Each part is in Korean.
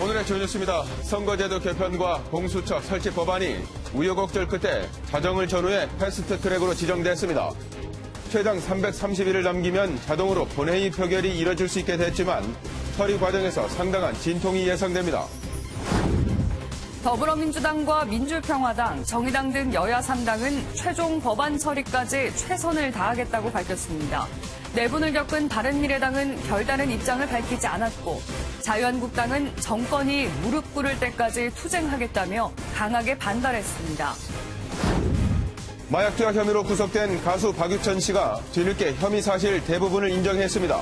오늘의 주요 뉴스입니다. 선거제도 개편과 공수처 설치 법안이 우여곡절 끝에 자정을 전후해 패스트트랙으로 지정됐습니다. 최장 330일을 넘기면 자동으로 본회의 표결이 이뤄질 수 있게 됐지만 처리 과정에서 상당한 진통이 예상됩니다. 더불어민주당과 민주평화당, 정의당 등 여야 3당은 최종 법안 처리까지 최선을 다하겠다고 밝혔습니다. 내분을 겪은 바른미래당은 별다른 입장을 밝히지 않았고 자유한국당은 정권이 무릎 꿇을 때까지 투쟁하겠다며 강하게 반발했습니다. 마약 투약 혐의로 구속된 가수 박유천 씨가 뒤늦게 혐의 사실 대부분을 인정했습니다.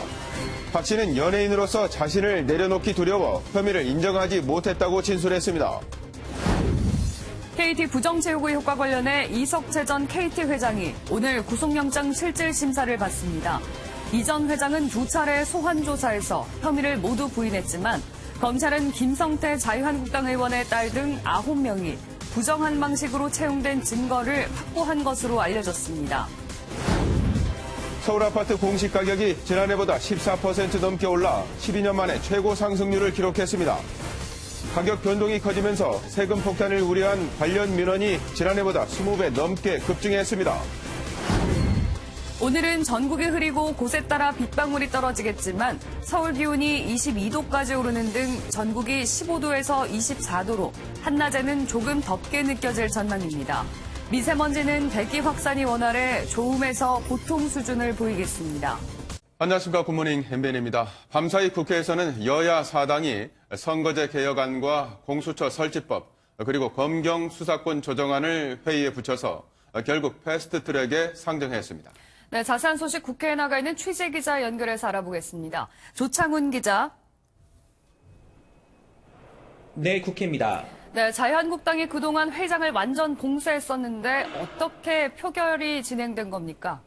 박 씨는 연예인으로서 자신을 내려놓기 두려워 혐의를 인정하지 못했다고 진술했습니다. KT 부정체육 의혹과 관련해 이석채 전 KT 회장이 오늘 구속영장 실질 심사를 받습니다. 이 전 회장은 2차례 소환 조사에서 혐의를 모두 부인했지만 검찰은 김성태 자유한국당 의원의 딸 등 9명이 부정한 방식으로 채용된 증거를 확보한 것으로 알려졌습니다. 서울 아파트 공시 가격이 지난해보다 14% 넘게 올라 12년 만에 최고 상승률을 기록했습니다. 가격 변동이 커지면서 세금 폭탄을 우려한 관련 민원이 지난해보다 20배 넘게 급증했습니다. 오늘은 전국이 흐리고 곳에 따라 빗방울이 떨어지겠지만 서울 기온이 22도까지 오르는 등 전국이 15도에서 24도로 한낮에는 조금 덥게 느껴질 전망입니다. 미세먼지는 대기 확산이 원활해 좋음에서 보통 수준을 보이겠습니다. 안녕하십니까. 굿모닝 MBN입니다. 밤사이 국회에서는 여야 4당이 선거제 개혁안과 공수처 설치법 그리고 검경 수사권 조정안을 회의에 붙여서 결국 패스트트랙에 상정했습니다. 네, 자세한 소식 국회에 나가 있는 취재기자 연결해서 알아보겠습니다. 조창훈 기자. 네, 국회입니다. 네, 자유한국당이 그동안 회장을 완전 봉쇄했었는데 어떻게 표결이 진행된 겁니까?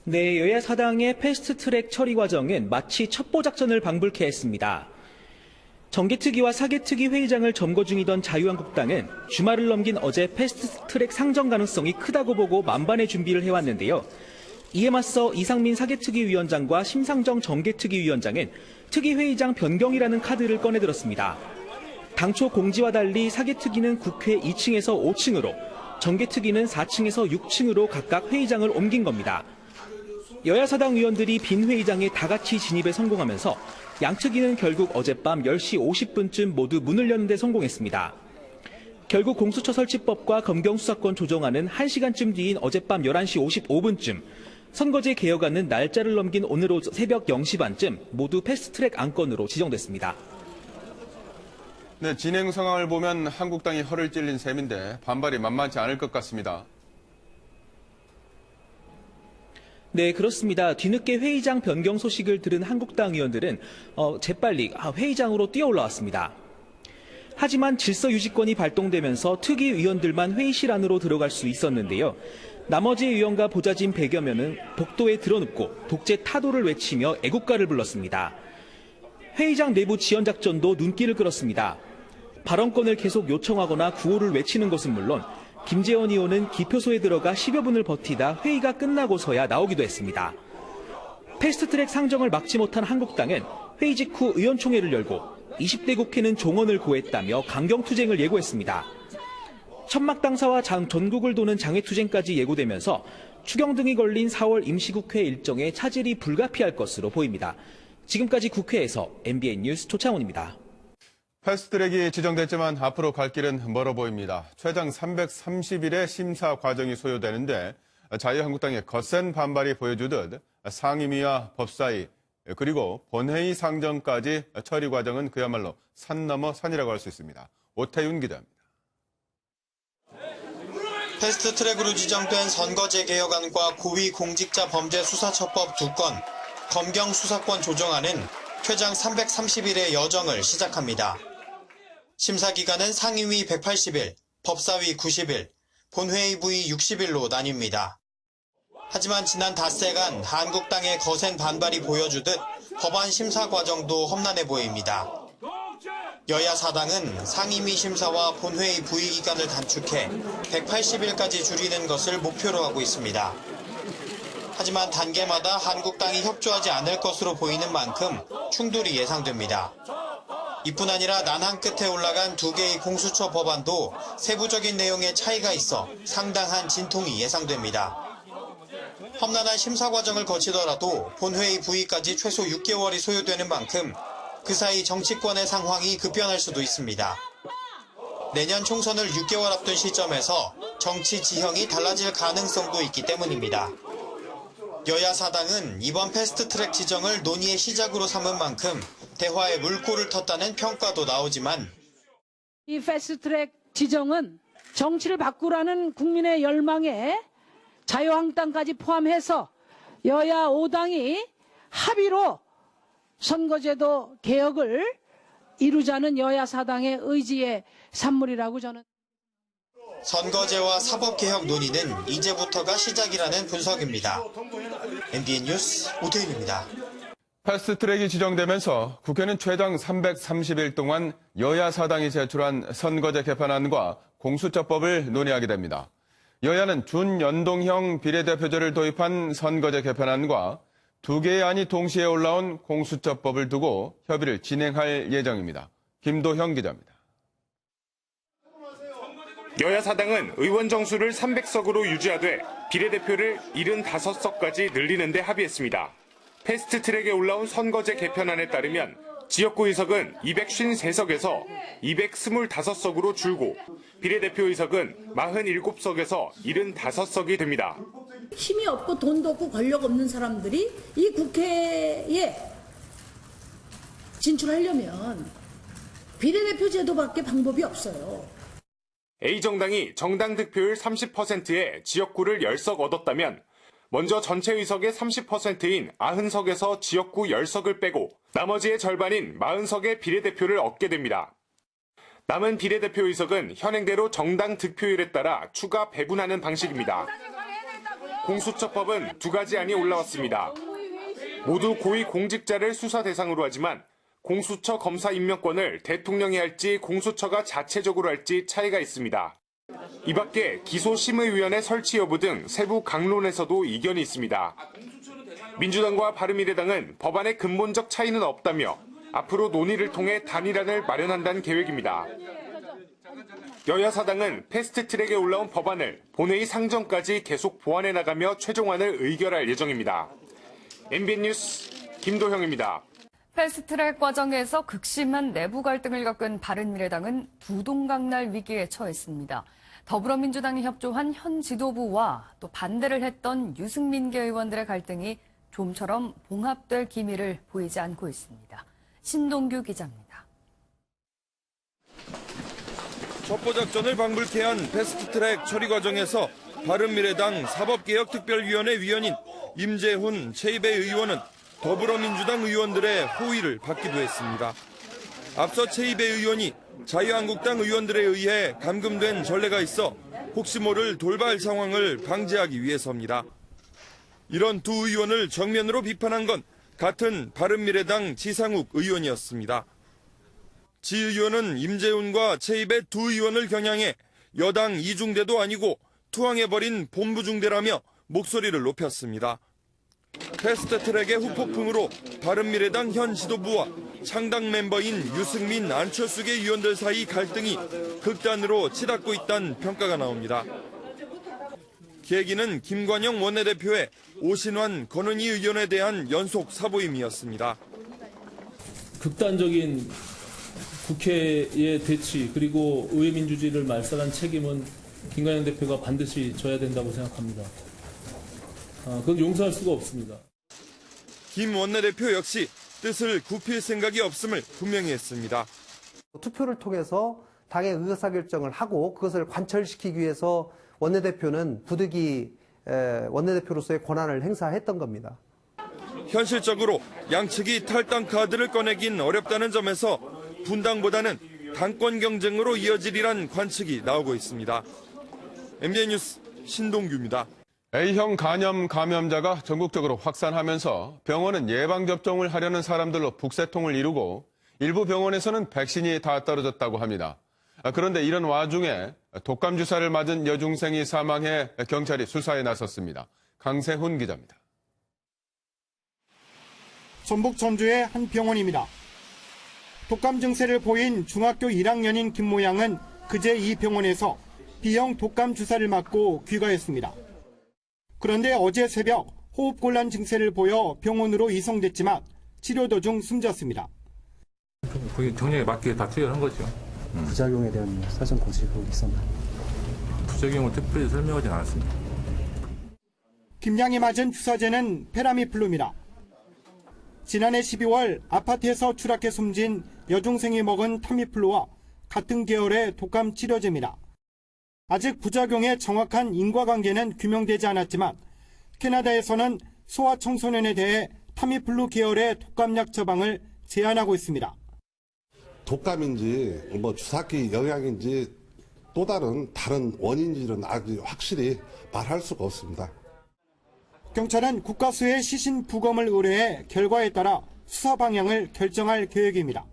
네, 여야 사당의 패스트트랙 처리 과정은 마치 첩보작전을 방불케 했습니다. 정개특위와 사개특위 회의장을 점거 중이던 자유한국당은 주말을 넘긴 어제 패스트트랙 상정 가능성이 크다고 보고 만반의 준비를 해왔는데요. 이에 맞서 이상민 사개특위 위원장과 심상정 정개특위 위원장은 특위 회의장 변경이라는 카드를 꺼내들었습니다. 당초 공지와 달리 사개특위는 국회 2층에서 5층으로, 정개특위는 4층에서 6층으로 각각 회의장을 옮긴 겁니다. 여야 사당 의원들이 빈 회의장에 다 같이 진입에 성공하면서 양측위는 결국 어젯밤 10시 50분쯤 모두 문을 여는 데 성공했습니다. 결국 공수처 설치법과 검경 수사권 조정안은 1시간쯤 뒤인 어젯밤 11시 55분쯤, 선거제 개혁안은 날짜를 넘긴 오늘 오후 새벽 0시 반쯤 모두 패스트트랙 안건으로 지정됐습니다. 네, 진행 상황을 보면 한국당이 허를 찔린 셈인데 반발이 만만치 않을 것 같습니다. 네, 그렇습니다. 뒤늦게 회의장 변경 소식을 들은 한국당 의원들은 재빨리 회의장으로 뛰어 올라왔습니다. 하지만 질서유지권이 발동되면서 특위 의원들만 회의실 안으로 들어갈 수 있었는데요. 나머지 의원과 보좌진 100여 명은 복도에 드러눕고 독재 타도를 외치며 애국가를 불렀습니다. 회의장 내부 지연작전도 눈길을 끌었습니다. 발언권을 계속 요청하거나 구호를 외치는 것은 물론 김재원 의원은 기표소에 들어가 10여 분을 버티다 회의가 끝나고서야 나오기도 했습니다. 패스트트랙 상정을 막지 못한 한국당은 회의 직후 의원총회를 열고 20대 국회는 종언을 고했다며 강경투쟁을 예고했습니다. 천막당사와 전국을 도는 장외투쟁까지 예고되면서 추경 등이 걸린 4월 임시국회 일정에 차질이 불가피할 것으로 보입니다. 지금까지 국회에서 MBN 뉴스 조창훈입니다. 패스트트랙이 지정됐지만 앞으로 갈 길은 멀어 보입니다. 최장 330일의 심사 과정이 소요되는데 자유한국당의 거센 반발이 보여주듯 상임위와 법사위 그리고 본회의 상정까지 처리 과정은 그야말로 산 넘어 산이라고 할 수 있습니다. 오태윤 기자입니다. 패스트트랙으로 지정된 선거제 개혁안과 고위공직자범죄수사처법 2건, 검경 수사권 조정안은 최장 330일의 여정을 시작합니다. 심사 기간은 상임위 180일, 법사위 90일, 본회의 부위 60일로 나뉩니다. 하지만 지난 닷새간 한국당의 거센 반발이 보여주듯 법안 심사 과정도 험난해 보입니다. 여야 사당은 상임위 심사와 본회의 부의 기간을 단축해 180일까지 줄이는 것을 목표로 하고 있습니다. 하지만 단계마다 한국당이 협조하지 않을 것으로 보이는 만큼 충돌이 예상됩니다. 이뿐 아니라 난항 끝에 올라간 두 개의 공수처 법안도 세부적인 내용에 차이가 있어 상당한 진통이 예상됩니다. 험난한 심사 과정을 거치더라도 본회의 부의까지 최소 6개월이 소요되는 만큼 그 사이 정치권의 상황이 급변할 수도 있습니다. 내년 총선을 6개월 앞둔 시점에서 정치 지형이 달라질 가능성도 있기 때문입니다. 여야 사당은 이번 패스트트랙 지정을 논의의 시작으로 삼은 만큼 대화에 물꼬를 텄다는 평가도 나오지만 이 패스트트랙 지정은 정치를 바꾸라는 국민의 열망에 자유한국당까지 포함해서 여야 5당이 합의로 선거제도 개혁을 이루자는 여야 사당의 의지의 산물이라고 저는. 선거제와 사법개혁 논의는 이제부터가 시작이라는 분석입니다. MBN 뉴스 오태윤입니다. 패스트트랙이 지정되면서 국회는 최장 330일 동안 여야 사당이 제출한 선거제 개편안과 공수처법을 논의하게 됩니다. 여야는 준연동형 비례대표제를 도입한 선거제 개편안과 두 개의 안이 동시에 올라온 공수처법을 두고 협의를 진행할 예정입니다. 김도형 기자입니다. 여야 사당은 의원 정수를 300석으로 유지하되 비례대표를 75석까지 늘리는 데 합의했습니다. 패스트트랙에 올라온 선거제 개편안에 따르면 지역구 의석은 253석에서 225석으로 줄고 비례대표 의석은 47석에서 75석이 됩니다. 힘이 없고 돈도 없고 권력 없는 사람들이 이 국회에 진출하려면 비례대표 제도밖에 방법이 없어요. A정당이 정당 득표율 30%의 지역구를 10석 얻었다면 먼저 전체 의석의 30%인 90석에서 지역구 10석을 빼고 나머지의 절반인 40석의 비례대표를 얻게 됩니다. 남은 비례대표 의석은 현행대로 정당 득표율에 따라 추가 배분하는 방식입니다. 공수처법은 두 가지 안이 올라왔습니다. 모두 고위 공직자를 수사 대상으로 하지만 공수처 검사 임명권을 대통령이 할지 공수처가 자체적으로 할지 차이가 있습니다. 이 밖에 기소심의위원회 설치 여부 등 세부 강론에서도 이견이 있습니다. 민주당과 바른미래당은 법안의 근본적 차이는 없다며 앞으로 논의를 통해 단일안을 마련한다는 계획입니다. 여야 사당은 패스트트랙에 올라온 법안을 본회의 상정까지 계속 보완해 나가며 최종안을 의결할 예정입니다. MBN 뉴스 김도형입니다. 패스트트랙 과정에서 극심한 내부 갈등을 겪은 바른미래당은 두동강날 위기에 처했습니다. 더불어민주당이 협조한 현 지도부와 또 반대를 했던 유승민계 의원들의 갈등이 좀처럼 봉합될 기미를 보이지 않고 있습니다. 신동규 기자입니다. 첩보작전을 방불케 한 패스트트랙 처리 과정에서 바른미래당 사법개혁특별위원회 위원인 임재훈 최이배 의원은 더불어민주당 의원들의 호의를 받기도 했습니다. 앞서 최이배 의원이 자유한국당 의원들에 의해 감금된 전례가 있어 혹시 모를 돌발 상황을 방지하기 위해서입니다. 이런 두 의원을 정면으로 비판한 건 같은 바른미래당 지상욱 의원이었습니다. 지 의원은 임재훈과 최이배 두 의원을 겨냥해 여당 이중대도 아니고 투항해버린 본부중대라며 목소리를 높였습니다. 패스트트랙의 후폭풍으로 바른미래당 현 지도부와 창당 멤버인 유승민, 안철수계 의원들 사이 갈등이 극단으로 치닫고 있다는 평가가 나옵니다. 계기는 김관영 원내대표의 오신환, 권은희 의원에 대한 연속 사보임이었습니다. 극단적인 국회의 대치 그리고 의회 민주주의를 말살한 책임은 김관영 대표가 반드시 져야 된다고 생각합니다. 그건 용서할 수가 없습니다. 김 원내대표 역시 뜻을 굽힐 생각이 없음을 분명히 했습니다. 투표를 통해서 당의 의사결정을 하고 그것을 관철시키기 위해서 원내대표는 부득이 원내대표로서의 권한을 행사했던 겁니다. 현실적으로 양측이 탈당 카드를 꺼내긴 어렵다는 점에서 분당보다는 당권 경쟁으로 이어지리란 관측이 나오고 있습니다. MBN 뉴스 신동규입니다. A형 간염 감염자가 전국적으로 확산하면서 병원은 예방접종을 하려는 사람들로 북새통을 이루고 일부 병원에서는 백신이 다 떨어졌다고 합니다. 그런데 이런 와중에 독감 주사를 맞은 여중생이 사망해 경찰이 수사에 나섰습니다. 강세훈 기자입니다. 전북 전주의 한 병원입니다. 독감 증세를 보인 중학교 1학년인 김모 양은 그제 이 병원에서 B형 독감 주사를 맞고 귀가했습니다. 그런데 어제 새벽 호흡곤란 증세를 보여 병원으로 이송됐지만 치료 도중 숨졌습니다. 거의 정량에 맞게 다 투여한 거죠. 부작용에 대한 사전 고지가 있었나요? 부작용을 특별히 설명하진 않았습니다. 김 양이 맞은 주사제는 페라미플루입니다. 지난해 12월 아파트에서 추락해 숨진 여중생이 먹은 타미플루와 같은 계열의 독감 치료제입니다. 아직 부작용의 정확한 인과관계는 규명되지 않았지만 캐나다에서는 소아청소년에 대해 타미플루 계열의 독감약 처방을 제한하고 있습니다. 독감인지 주사기 영향인지 또 다른 원인인지는 아직 확실히 말할 수가 없습니다. 경찰은 국가수의 시신 부검을 의뢰해 결과에 따라 수사 방향을 결정할 계획입니다.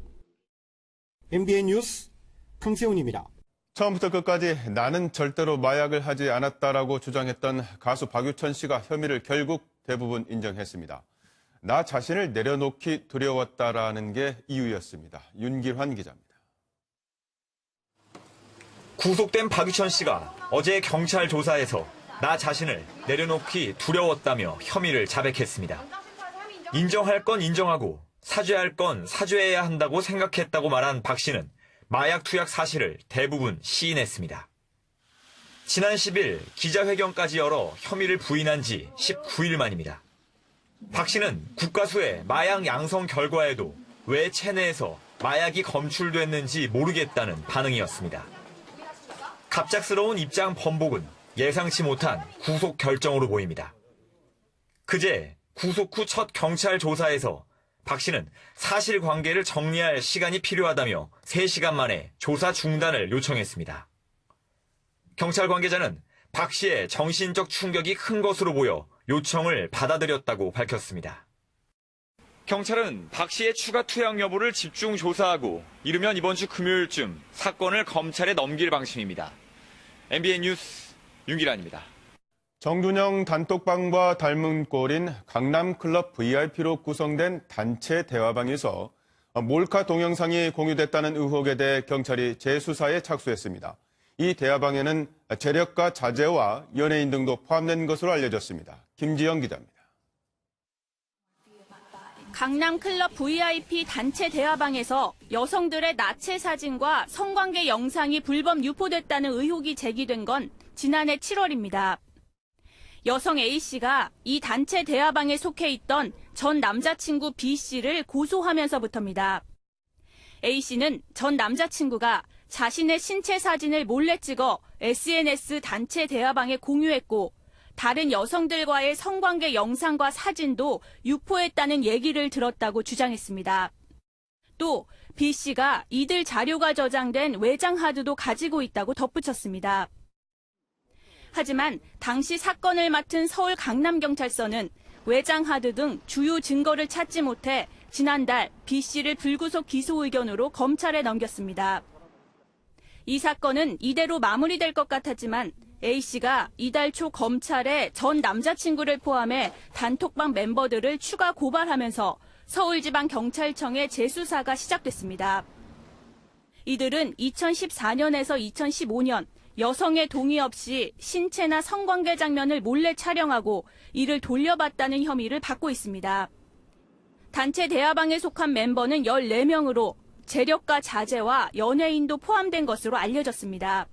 MBN 뉴스 강세훈입니다. 처음부터 끝까지 나는 절대로 마약을 하지 않았다라고 주장했던 가수 박유천 씨가 혐의를 결국 대부분 인정했습니다. 나 자신을 내려놓기 두려웠다라는 게 이유였습니다. 윤길환 기자입니다. 구속된 박유천 씨가 어제 경찰 조사에서 나 자신을 내려놓기 두려웠다며 혐의를 자백했습니다. 인정할 건 인정하고 사죄할 건 사죄해야 한다고 생각했다고 말한 박 씨는 마약 투약 사실을 대부분 시인했습니다. 지난 10일 기자회견까지 열어 혐의를 부인한 지 19일 만입니다. 박 씨는 국가수의 마약 양성 결과에도 왜 체내에서 마약이 검출됐는지 모르겠다는 반응이었습니다. 갑작스러운 입장 번복은 예상치 못한 구속 결정으로 보입니다. 그제 구속 후 첫 경찰 조사에서 박 씨는 사실관계를 정리할 시간이 필요하다며 3시간 만에 조사 중단을 요청했습니다. 경찰 관계자는 박 씨의 정신적 충격이 큰 것으로 보여 요청을 받아들였다고 밝혔습니다. 경찰은 박 씨의 추가 투약 여부를 집중 조사하고 이르면 이번 주 금요일쯤 사건을 검찰에 넘길 방침입니다. MBN 뉴스 윤기란입니다. 정준영 단톡방과 닮은 꼴인 강남클럽 VIP로 구성된 단체 대화방에서 몰카 동영상이 공유됐다는 의혹에 대해 경찰이 재수사에 착수했습니다. 이 대화방에는 재력가 자제와 연예인 등도 포함된 것으로 알려졌습니다. 김지영 기자입니다. 강남클럽 VIP 단체 대화방에서 여성들의 나체 사진과 성관계 영상이 불법 유포됐다는 의혹이 제기된 건 지난해 7월입니다. 여성 A씨가 이 단체 대화방에 속해 있던 전 남자친구 B씨를 고소하면서부터입니다. A씨는 전 남자친구가 자신의 신체 사진을 몰래 찍어 SNS 단체 대화방에 공유했고 다른 여성들과의 성관계 영상과 사진도 유포했다는 얘기를 들었다고 주장했습니다. 또 B씨가 이들 자료가 저장된 외장 하드도 가지고 있다고 덧붙였습니다. 하지만 당시 사건을 맡은 서울 강남경찰서는 외장 하드 등 주요 증거를 찾지 못해 지난달 B씨를 불구속 기소 의견으로 검찰에 넘겼습니다. 이 사건은 이대로 마무리될 것 같았지만 A씨가 이달 초 검찰에 전 남자친구를 포함해 단톡방 멤버들을 추가 고발하면서 서울지방경찰청에 재수사가 시작됐습니다. 이들은 2014년에서 2015년 여성의 동의 없이 신체나 성관계 장면을 몰래 촬영하고 이를 돌려받다는 혐의를 받고 있습니다. 단체 대화방에 속한 멤버는 14명으로 재력가 자제와 연예인도 포함된 것으로 알려졌습니다.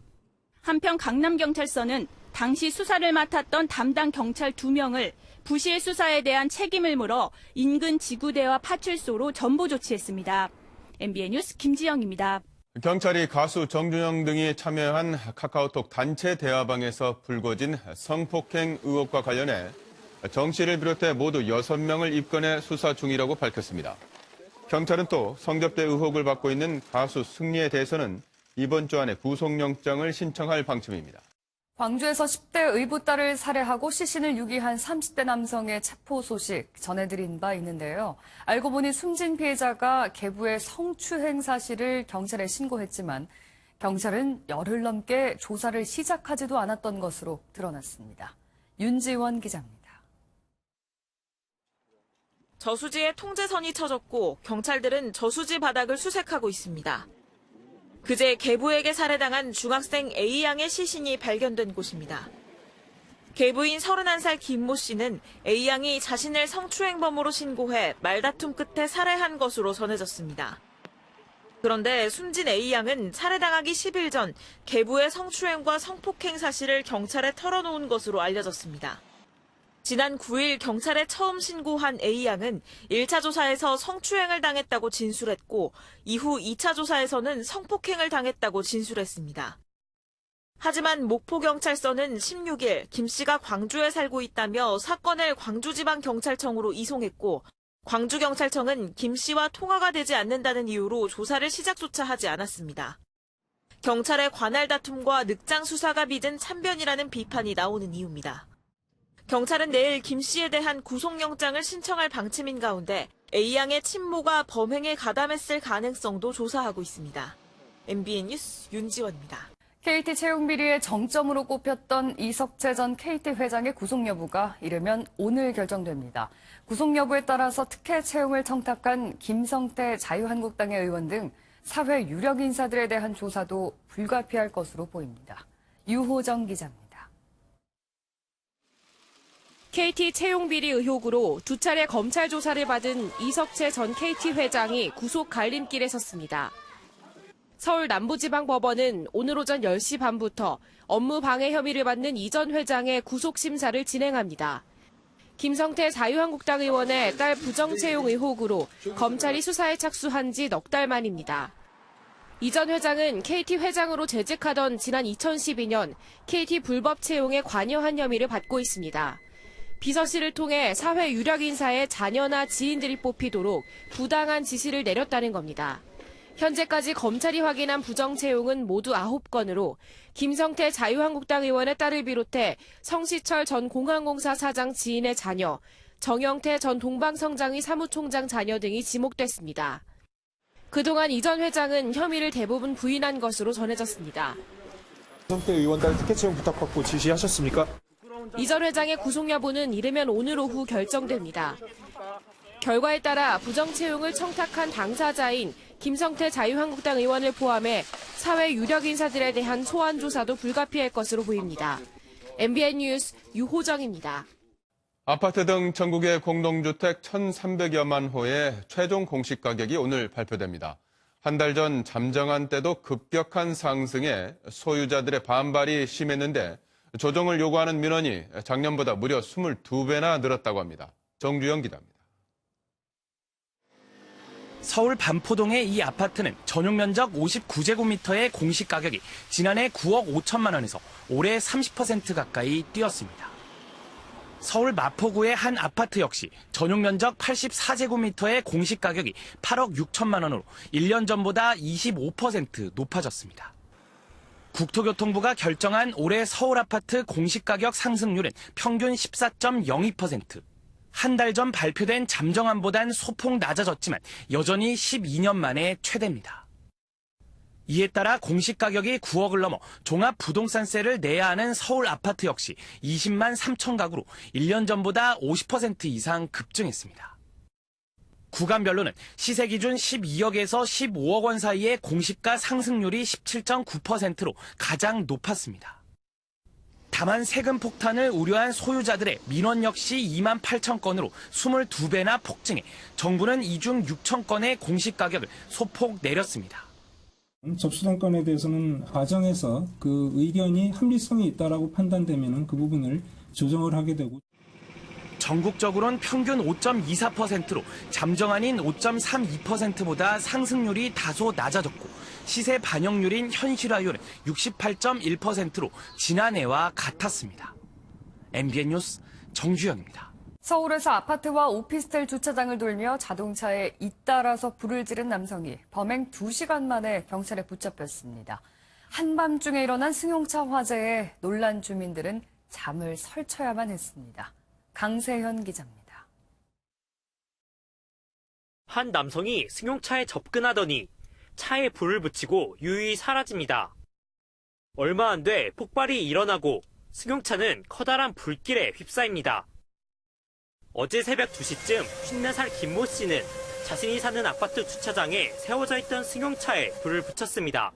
한편 강남경찰서는 당시 수사를 맡았던 담당 경찰 2명을 부실 수사에 대한 책임을 물어 인근 지구대와 파출소로 전보 조치했습니다. MBN 뉴스 김지영입니다. 경찰이 가수 정준영 등이 참여한 카카오톡 단체 대화방에서 불거진 성폭행 의혹과 관련해 정 씨를 비롯해 모두 6명을 입건해 수사 중이라고 밝혔습니다. 경찰은 또 성접대 의혹을 받고 있는 가수 승리에 대해서는 이번 주 안에 구속영장을 신청할 방침입니다. 광주에서 10대 의붓딸을 살해하고 시신을 유기한 30대 남성의 체포 소식 전해드린 바 있는데요. 알고 보니 숨진 피해자가 계부의 성추행 사실을 경찰에 신고했지만 경찰은 열흘 넘게 조사를 시작하지도 않았던 것으로 드러났습니다. 윤지원 기자입니다. 저수지에 통제선이 쳐졌고 경찰들은 저수지 바닥을 수색하고 있습니다. 그제 계부에게 살해당한 중학생 A양의 시신이 발견된 곳입니다. 계부인 31살 김모 씨는 A양이 자신을 성추행범으로 신고해 말다툼 끝에 살해한 것으로 전해졌습니다. 그런데 숨진 A양은 살해당하기 10일 전 계부의 성추행과 성폭행 사실을 경찰에 털어놓은 것으로 알려졌습니다. 지난 9일 경찰에 처음 신고한 A양은 1차 조사에서 성추행을 당했다고 진술했고 이후 2차 조사에서는 성폭행을 당했다고 진술했습니다. 하지만 목포경찰서는 16일 김 씨가 광주에 살고 있다며 사건을 광주지방경찰청으로 이송했고 광주경찰청은 김 씨와 통화가 되지 않는다는 이유로 조사를 시작조차 하지 않았습니다. 경찰의 관할 다툼과 늑장 수사가 빚은 참변이라는 비판이 나오는 이유입니다. 경찰은 내일 김 씨에 대한 구속영장을 신청할 방침인 가운데 A양의 친모가 범행에 가담했을 가능성도 조사하고 있습니다. MBN 뉴스 윤지원입니다. KT 채용 비리의 정점으로 꼽혔던 이석채 전 KT 회장의 구속 여부가 이르면 오늘 결정됩니다. 구속 여부에 따라서 특혜 채용을 청탁한 김성태 자유한국당의 의원 등 사회 유력 인사들에 대한 조사도 불가피할 것으로 보입니다. 유호정 기자입니다. KT 채용 비리 의혹으로 두 차례 검찰 조사를 받은 이석채 전 KT 회장이 구속 갈림길에 섰습니다. 서울 남부지방법원은 오늘 오전 10시 반부터 업무 방해 혐의를 받는 이 전 회장의 구속 심사를 진행합니다. 김성태 자유한국당 의원의 딸 부정 채용 의혹으로 검찰이 수사에 착수한 지 넉 달 만입니다. 이 전 회장은 KT 회장으로 재직하던 지난 2012년 KT 불법 채용에 관여한 혐의를 받고 있습니다. 비서실을 통해 사회 유력 인사의 자녀나 지인들이 뽑히도록 부당한 지시를 내렸다는 겁니다. 현재까지 검찰이 확인한 부정 채용은 모두 9건으로 김성태 자유한국당 의원의 딸을 비롯해 성시철 전 공항공사 사장 지인의 자녀, 정영태 전 동방성장의 사무총장 자녀 등이 지목됐습니다. 그동안 이 전 회장은 혐의를 대부분 부인한 것으로 전해졌습니다. 김성태 의원 딸 특혜 채용 부탁받고 지시하셨습니까? 이 전 회장의 구속 여부는 이르면 오늘 오후 결정됩니다. 결과에 따라 부정 채용을 청탁한 당사자인 김성태 자유한국당 의원을 포함해 사회 유력 인사들에 대한 소환 조사도 불가피할 것으로 보입니다. MBN 뉴스 유호정입니다. 아파트 등 전국의 공동주택 1,300여만 호의 최종 공시 가격이 오늘 발표됩니다. 한 달 전 잠정한 때도 급격한 상승에 소유자들의 반발이 심했는데 조정을 요구하는 민원이 작년보다 무려 22배나 늘었다고 합니다. 정주영 기자입니다. 서울 반포동의 이 아파트는 전용 면적 59제곱미터의 공시 가격이 지난해 9억 5천만 원에서 올해 30% 가까이 뛰었습니다. 서울 마포구의 한 아파트 역시 전용 면적 84제곱미터의 공시 가격이 8억 6천만 원으로 1년 전보다 25% 높아졌습니다. 국토교통부가 결정한 올해 서울 아파트 공시 가격 상승률은 평균 14.02%. 한 달 전 발표된 잠정안보단 소폭 낮아졌지만 여전히 12년 만에 최대입니다. 이에 따라 공시 가격이 9억을 넘어 종합부동산세를 내야 하는 서울 아파트 역시 20만 3천 가구로 1년 전보다 50% 이상 급증했습니다. 구간별로는 시세 기준 12억에서 15억 원 사이의 공시가 상승률이 17.9%로 가장 높았습니다. 다만 세금 폭탄을 우려한 소유자들의 민원 역시 2만 8천 건으로 22배나 폭증해 정부는 이 중 6천 건의 공시 가격을 소폭 내렸습니다. 접수단건에 대해서는 과정에서 그 의견이 합리성이 있다라고 판단되면 그 부분을 조정을 하게 되고 전국적으로는 평균 5.24%로 잠정안인 5.32%보다 상승률이 다소 낮아졌고 시세 반영률인 현실화율은 68.1%로 지난해와 같았습니다. MBN 뉴스 정주영입니다. 서울에서 아파트와 오피스텔 주차장을 돌며 자동차에 잇따라서 불을 지른 남성이 범행 2시간 만에 경찰에 붙잡혔습니다. 한밤중에 일어난 승용차 화재에 놀란 주민들은 잠을 설쳐야만 했습니다. 강세현 기자입니다. 한 남성이 승용차에 접근하더니 차에 불을 붙이고 유유히 사라집니다. 얼마 안 돼 폭발이 일어나고 승용차는 커다란 불길에 휩싸입니다. 어제 새벽 2시쯤 54살 김모 씨는 자신이 사는 아파트 주차장에 세워져 있던 승용차에 불을 붙였습니다.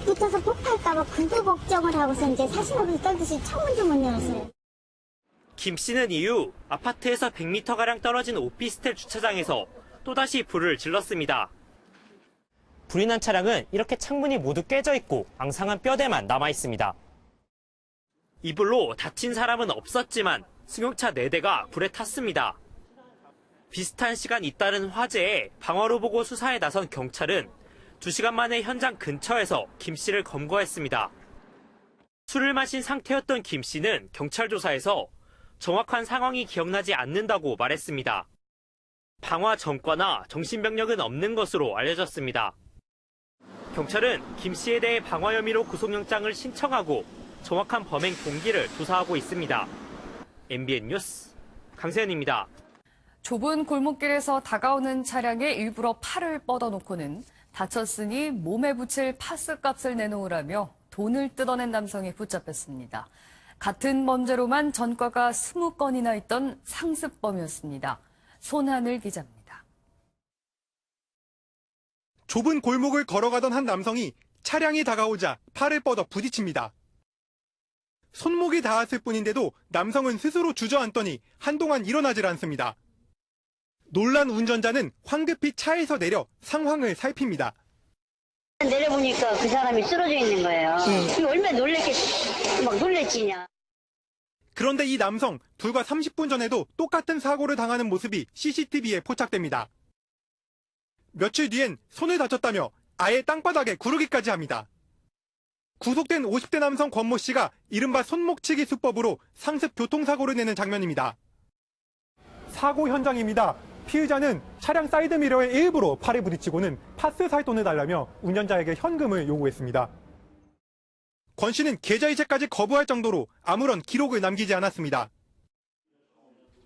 붙어서 폭파할까봐 그거 걱정을 하고서 이제 사심없이 떨듯이 창문도 못 열었어요. 김 씨는 이후 아파트에서 100m가량 떨어진 오피스텔 주차장에서 또다시 불을 질렀습니다. 불이 난 차량은 이렇게 창문이 모두 깨져 있고 앙상한 뼈대만 남아 있습니다. 이 불로 다친 사람은 없었지만 승용차 4대가 불에 탔습니다. 비슷한 시간 잇따른 화재에 방화로 보고 수사에 나선 경찰은 2시간 만에 현장 근처에서 김 씨를 검거했습니다. 술을 마신 상태였던 김 씨는 경찰 조사에서 정확한 상황이 기억나지 않는다고 말했습니다. 방화 전과나 정신병력은 없는 것으로 알려졌습니다. 경찰은 김 씨에 대해 방화 혐의로 구속영장을 신청하고 정확한 범행 동기를 조사하고 있습니다. MBN 뉴스 강세현입니다. 좁은 골목길에서 다가오는 차량에 일부러 팔을 뻗어놓고는 다쳤으니 몸에 붙일 파스값을 내놓으라며 돈을 뜯어낸 남성이 붙잡혔습니다. 같은 범죄로만 전과가 20건이나 있던 상습범이었습니다. 손하늘 기자입니다. 좁은 골목을 걸어가던 한 남성이 차량이 다가오자 팔을 뻗어 부딪힙니다. 손목이 닿았을 뿐인데도 남성은 스스로 주저앉더니 한동안 일어나질 않습니다. 놀란 운전자는 황급히 차에서 내려 상황을 살핍니다. 내려보니까 그 사람이 쓰러져 있는 거예요. 얼마나 놀랬지냐. 그런데 이 남성 불과 30분 전에도 똑같은 사고를 당하는 모습이 CCTV에 포착됩니다. 며칠 뒤엔 손을 다쳤다며 아예 땅바닥에 구르기까지 합니다. 구속된 50대 남성 권모 씨가 이른바 손목치기 수법으로 상습 교통사고를 내는 장면입니다. 사고 현장입니다. 피의자는 차량 사이드미러에 일부러 팔에 부딪히고는 파스 살 돈을 달라며 운전자에게 현금을 요구했습니다. 권 씨는 계좌이체까지 거부할 정도로 아무런 기록을 남기지 않았습니다.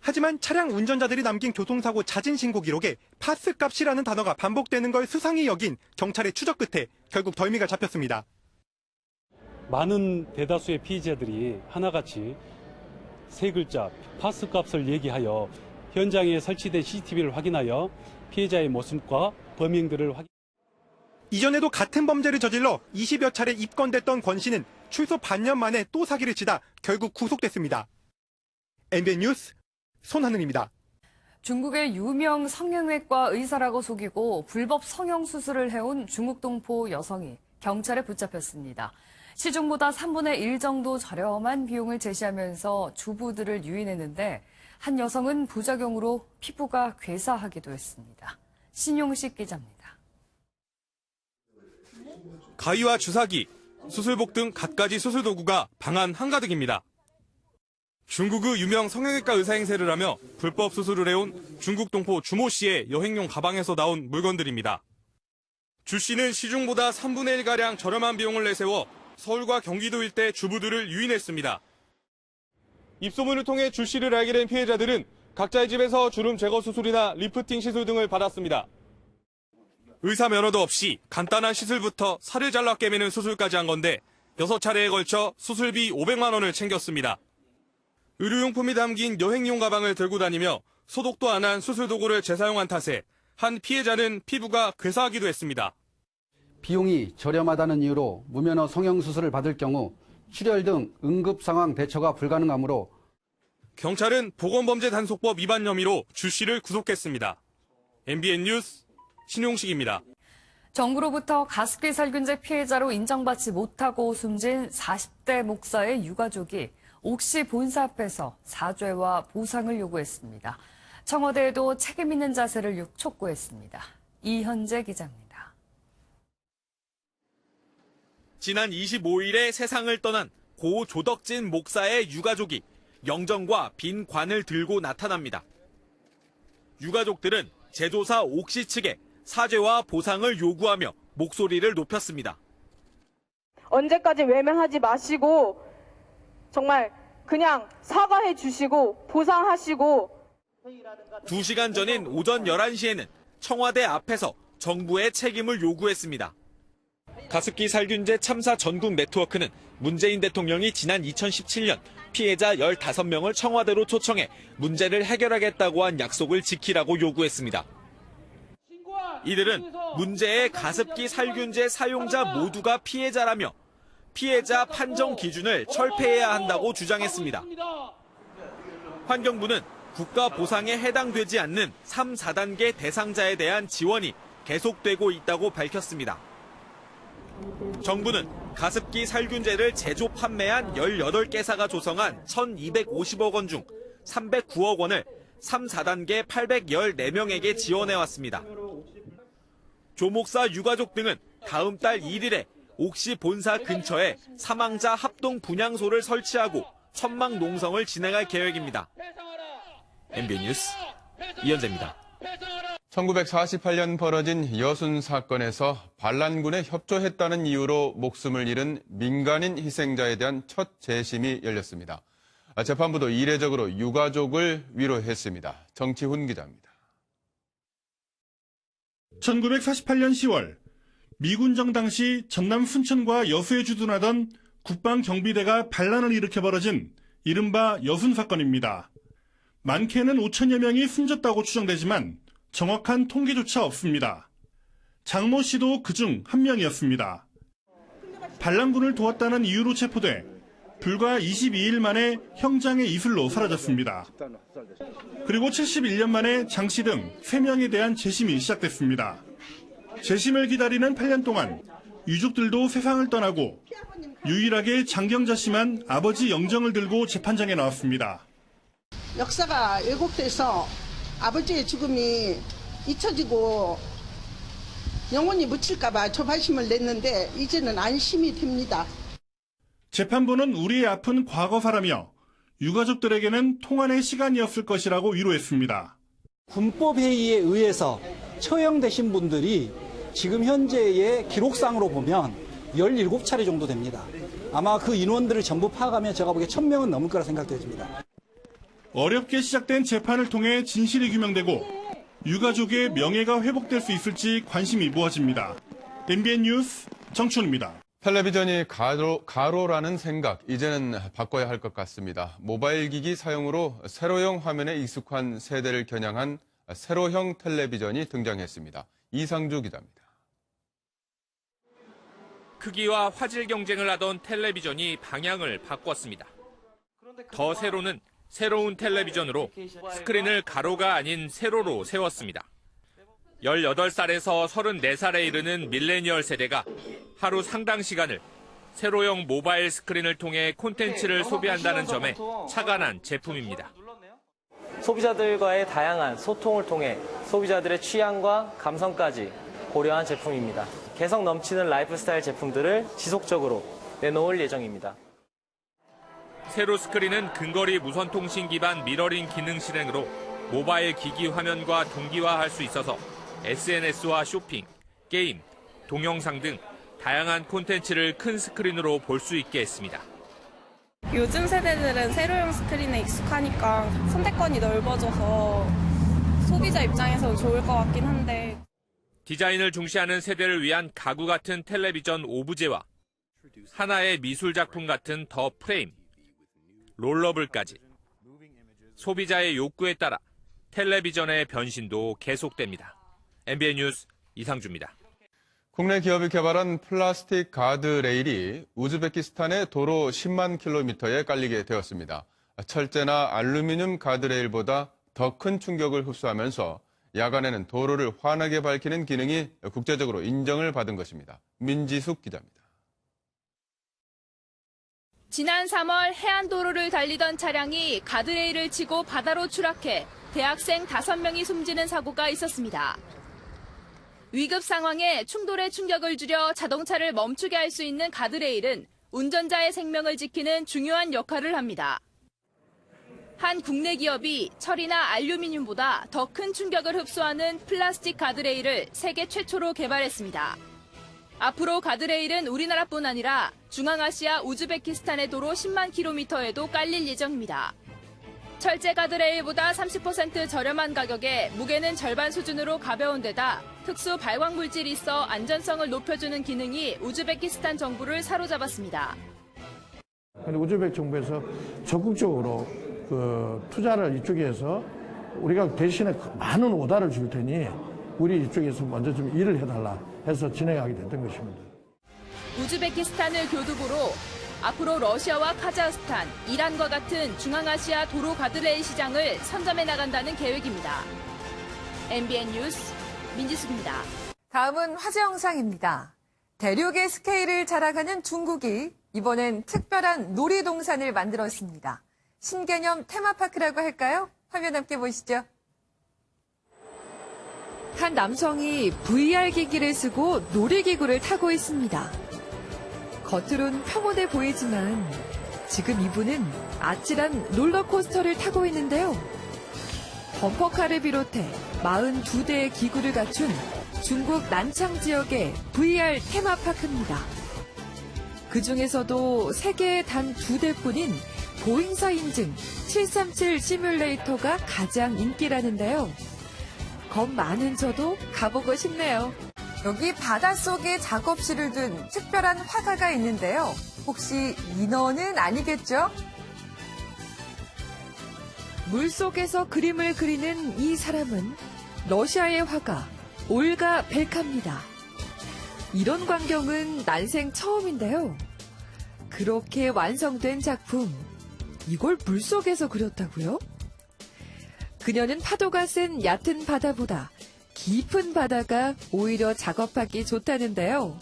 하지만 차량 운전자들이 남긴 교통사고 자진 신고 기록에 파스값이라는 단어가 반복되는 걸 수상히 여긴 경찰의 추적 끝에 결국 덜미가 잡혔습니다. 많은 대다수의 피의자들이 하나같이 세 글자 파스값을 얘기하여 현장에 설치된 CCTV를 확인하여 피해자의 모습과 범행들을 이전에도 같은 범죄를 저질러 20여 차례 입건됐던 권 씨는 출소 반년 만에 또 사기를 치다 결국 구속됐습니다. MBN 뉴스 손하늘입니다. 중국의 유명 성형외과 의사라고 속이고 불법 성형수술을 해온 중국 동포 여성이 경찰에 붙잡혔습니다. 시중보다 3분의 1 정도 저렴한 비용을 제시하면서 주부들을 유인했는데 한 여성은 부작용으로 피부가 괴사하기도 했습니다. 신용식 기자입니다. 가위와 주사기, 수술복 등 갖가지 수술 도구가 방 안 한가득입니다. 중국의 유명 성형외과 의사 행세를 하며 불법 수술을 해온 중국 동포 주모 씨의 여행용 가방에서 나온 물건들입니다. 주 씨는 시중보다 3분의 1가량 저렴한 비용을 내세워 서울과 경기도 일대 주부들을 유인했습니다. 입소문을 통해 주 씨를 알게 된 피해자들은 각자의 집에서 주름 제거 수술이나 리프팅 시술 등을 받았습니다. 의사 면허도 없이 간단한 시술부터 살을 잘라 꿰매는 수술까지 한 건데 6차례에 걸쳐 수술비 500만 원을 챙겼습니다. 의료용품이 담긴 여행용 가방을 들고 다니며 소독도 안 한 수술 도구를 재사용한 탓에 한 피해자는 피부가 괴사하기도 했습니다. 비용이 저렴하다는 이유로 무면허 성형수술을 받을 경우 출혈 등 응급 상황 대처가 불가능하므로 경찰은 보건범죄단속법 위반 혐의로 주 씨를 구속했습니다. MBN 뉴스 신용식입니다. 정부로부터 가습기 살균제 피해자로 인정받지 못하고 숨진 40대 목사의 유가족이 옥시 본사 앞에서 사죄와 보상을 요구했습니다. 청와대에도 책임 있는 자세를 촉구했습니다. 이현재 기자입니다. 지난 25일에 세상을 떠난 고 조덕진 목사의 유가족이 영정과 빈 관을 들고 나타납니다. 유가족들은 제조사 옥시 측에 사죄와 보상을 요구하며 목소리를 높였습니다. 언제까지 외면하지 마시고 정말 그냥 사과해 주시고 보상하시고 2시간 전인 오전 11시에는 청와대 앞에서 정부의 책임을 요구했습니다. 가습기 살균제 참사 전국 네트워크는 문재인 대통령이 지난 2017년 피해자 15명을 청와대로 초청해 문제를 해결하겠다고 한 약속을 지키라고 요구했습니다. 이들은 문제의 가습기 살균제 사용자 모두가 피해자라며 피해자 판정 기준을 철폐해야 한다고 주장했습니다. 환경부는 국가 보상에 해당되지 않는 3, 4단계 대상자에 대한 지원이 계속되고 있다고 밝혔습니다. 정부는 가습기 살균제를 제조 판매한 18개사가 조성한 1,250억 원 중 309억 원을 3, 4단계 814명에게 지원해왔습니다. 조 목사 유가족 등은 다음 달 1일에 옥시 본사 근처에 사망자 합동 분향소를 설치하고 천막 농성을 진행할 계획입니다. MBN 뉴스 이현재입니다. 1948년 벌어진 여순 사건에서 반란군에 협조했다는 이유로 목숨을 잃은 민간인 희생자에 대한 첫 재심이 열렸습니다. 재판부도 이례적으로 유가족을 위로했습니다. 정치훈 기자입니다. 1948년 10월 미군정 당시 전남 순천과 여수에 주둔하던 국방경비대가 반란을 일으켜 벌어진 이른바 여순 사건입니다. 많게는 5천여 명이 숨졌다고 추정되지만 정확한 통계조차 없습니다. 장모 씨도 그중 한 명이었습니다. 반란군을 도왔다는 이유로 체포돼 불과 22일 만에 형장의 이슬로 사라졌습니다. 그리고 71년 만에 장 씨 등 3명에 대한 재심이 시작됐습니다. 재심을 기다리는 8년 동안 유족들도 세상을 떠나고 유일하게 장경자 씨만 아버지 영정을 들고 재판장에 나왔습니다. 역사가 왜곡돼서 아버지의 죽음이 잊혀지고 영원히 묻힐까봐 조바심을 냈는데 이제는 안심이 됩니다. 재판부는 우리의 아픈 과거사라며 유가족들에게는 통안의 시간이었을 것이라고 위로했습니다. 군법회의에 의해서 처형되신 분들이 지금 현재의 기록상으로 보면 17차례 정도 됩니다. 아마 그 인원들을 전부 파악하면 제가 보기에 1000명은 넘을 거라 생각됩니다. 어렵게 시작된 재판을 통해 진실이 규명되고 유가족의 명예가 회복될 수 있을지 관심이 모아집니다. MBN 뉴스 정춘입니다. 텔레비전이 가로라는 생각, 이제는 바꿔야 할 것 같습니다. 모바일 기기 사용으로 세로형 화면에 익숙한 세대를 겨냥한 세로형 텔레비전이 등장했습니다. 이상주 기자입니다. 크기와 화질 경쟁을 하던 텔레비전이 방향을 바꿨습니다. 더 세로는 새로운 텔레비전으로 스크린을 가로가 아닌 세로로 세웠습니다. 18살에서 34살에 이르는 밀레니얼 세대가 하루 상당 시간을 세로형 모바일 스크린을 통해 콘텐츠를 소비한다는 점에 착안한 제품입니다. 소비자들과의 다양한 소통을 통해 소비자들의 취향과 감성까지 고려한 제품입니다. 개성 넘치는 라이프스타일 제품들을 지속적으로 내놓을 예정입니다. 세로 스크린은 근거리 무선통신 기반 미러링 기능 실행으로 모바일 기기 화면과 동기화할 수 있어서 SNS와 쇼핑, 게임, 동영상 등 다양한 콘텐츠를 큰 스크린으로 볼 수 있게 했습니다. 요즘 세대들은 세로형 스크린에 익숙하니까 선택권이 넓어져서 소비자 입장에서는 좋을 것 같긴 한데. 디자인을 중시하는 세대를 위한 가구 같은 텔레비전 오브제와 하나의 미술 작품 같은 더 프레임, 롤러블까지 소비자의 요구에 따라 텔레비전의 변신도 계속됩니다. MBN 뉴스 이상주입니다. 국내 기업이 개발한 플라스틱 가드레일이 우즈베키스탄의 도로 10만 킬로미터에 깔리게 되었습니다. 철제나 알루미늄 가드레일보다 더 큰 충격을 흡수하면서 야간에는 도로를 환하게 밝히는 기능이 국제적으로 인정을 받은 것입니다. 민지숙 기자입니다. 지난 3월 해안도로를 달리던 차량이 가드레일을 치고 바다로 추락해 대학생 5명이 숨지는 사고가 있었습니다. 위급 상황에 충돌의 충격을 줄여 자동차를 멈추게 할 수 있는 가드레일은 운전자의 생명을 지키는 중요한 역할을 합니다. 한 국내 기업이 철이나 알루미늄보다 더 큰 충격을 흡수하는 플라스틱 가드레일을 세계 최초로 개발했습니다. 앞으로 가드레일은 우리나라뿐 아니라 중앙아시아 우즈베키스탄의 도로 10만 킬로미터에도 깔릴 예정입니다. 철제 가드레일보다 30% 저렴한 가격에 무게는 절반 수준으로 가벼운 데다 특수 발광 물질이 있어 안전성을 높여주는 기능이 우즈베키스탄 정부를 사로잡았습니다. 근데 우즈벡 정부에서 적극적으로 그 투자를 이쪽에 해서 우리가 대신에 많은 오다를 줄 테니 우리 이쪽에서 먼저 좀 일을 해달라 해서 진행하게 됐던 것입니다. 우즈베키스탄을 교두보로 앞으로 러시아와 카자흐스탄, 이란과 같은 중앙아시아 도로 가드레일 시장을 선점해 나간다는 계획입니다. MBN 뉴스 민지숙입니다. 다음은 화제 영상입니다. 대륙의 스케일을 자랑하는 중국이 이번엔 특별한 놀이동산을 만들었습니다. 신개념 테마파크라고 할까요? 화면 함께 보시죠. 한 남성이 VR 기기를 쓰고 놀이기구를 타고 있습니다. 겉으론 평온해 보이지만 지금 이분은 아찔한 롤러코스터를 타고 있는데요. 범퍼카를 비롯해 42대의 기구를 갖춘 중국 난창 지역의 VR 테마파크입니다. 그 중에서도 세계에 단 2대뿐인 보잉사 인증 737 시뮬레이터가 가장 인기라는데요. 겁 많은 저도 가보고 싶네요. 여기 바닷속에 작업실을 둔 특별한 화가가 있는데요. 혹시 인어는 아니겠죠? 물속에서 그림을 그리는 이 사람은 러시아의 화가 올가 벨카입니다. 이런 광경은 난생 처음인데요. 그렇게 완성된 작품, 이걸 물속에서 그렸다고요? 그녀는 파도가 센 얕은 바다보다 깊은 바다가 오히려 작업하기 좋다는데요.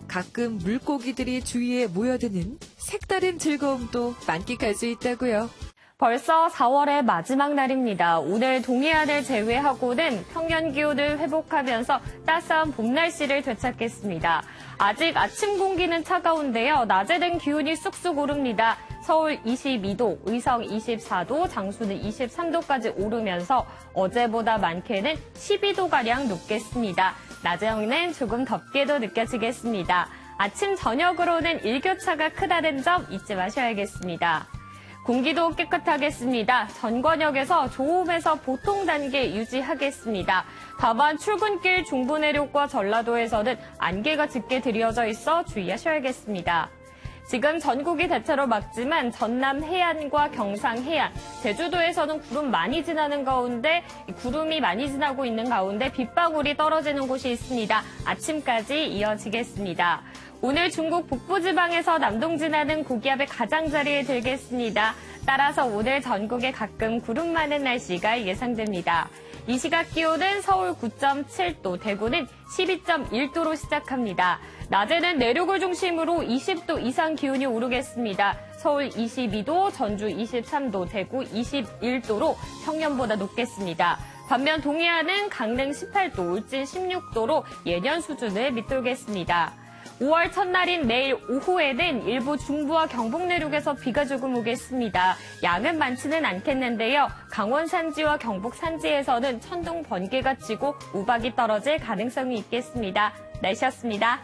가끔 물고기들이 주위에 모여드는 색다른 즐거움도 만끽할 수 있다고요. 벌써 4월의 마지막 날입니다. 오늘 동해안을 제외하고는 평년 기온을 회복하면서 따스한 봄 날씨를 되찾겠습니다. 아직 아침 공기는 차가운데요. 낮에는 기온이 쑥쑥 오릅니다. 서울 22도, 의성 24도, 장수는 23도까지 오르면서 어제보다 많게는 12도가량 높겠습니다. 낮에는 조금 덥게도 느껴지겠습니다. 아침 저녁으로는 일교차가 크다는 점 잊지 마셔야겠습니다. 공기도 깨끗하겠습니다. 전권역에서 좋음에서 보통 단계 유지하겠습니다. 다만 출근길 중부 내륙과 전라도에서는 안개가 짙게 드리워져 있어 주의하셔야겠습니다. 지금 전국이 대체로 맑지만 전남 해안과 경상 해안, 제주도에서는 구름이 많이 지나고 있는 가운데 빗방울이 떨어지는 곳이 있습니다. 아침까지 이어지겠습니다. 오늘 중국 북부지방에서 남동 지나는 고기압의 가장자리에 들겠습니다. 따라서 오늘 전국에 가끔 구름 많은 날씨가 예상됩니다. 이 시각 기온은 서울 9.7도, 대구는 12.1도로 시작합니다. 낮에는 내륙을 중심으로 20도 이상 기온이 오르겠습니다. 서울 22도, 전주 23도, 대구 21도로 평년보다 높겠습니다. 반면 동해안은 강릉 18도, 울진 16도로 예년 수준을 밑돌겠습니다. 5월 첫날인 내일 오후에는 일부 중부와 경북 내륙에서 비가 조금 오겠습니다. 양은 많지는 않겠는데요. 강원 산지와 경북 산지에서는 천둥 번개가 치고 우박이 떨어질 가능성이 있겠습니다. 날씨였습니다.